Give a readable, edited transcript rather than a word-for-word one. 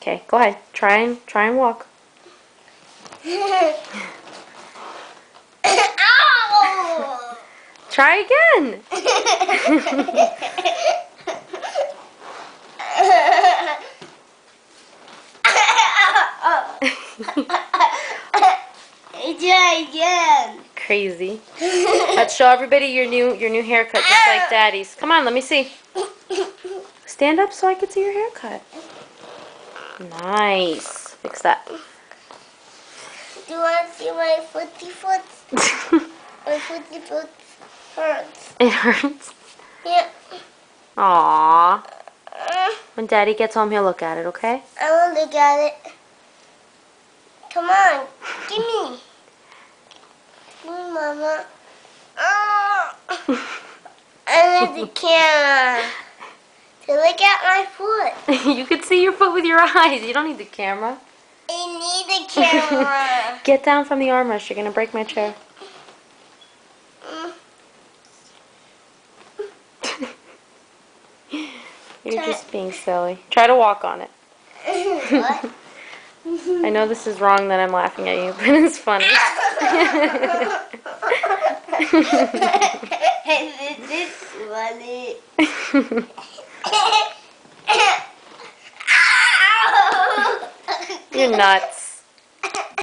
Okay, go ahead. Try and walk. Ow! Try again. Try again. Crazy. Let's show everybody your new haircut, just like Daddy's. Come on, let me see. Stand up so I can see your haircut. Nice. Fix that. Do you want to see my footy foot? My footy foot hurts. It hurts. Yeah. Aww. When Daddy gets home, he'll look at it, okay? I want to look at it. Come on. Give me. Give me, Mama. I need the camera to look at my foot. You can see your foot with your eyes. You don't need the camera. I need the camera. Get down from the armrest. You're going to break my chair. You're just being silly. Try to walk on it. What? I know this is wrong that I'm laughing at you, but it's funny. This is funny. You're nuts.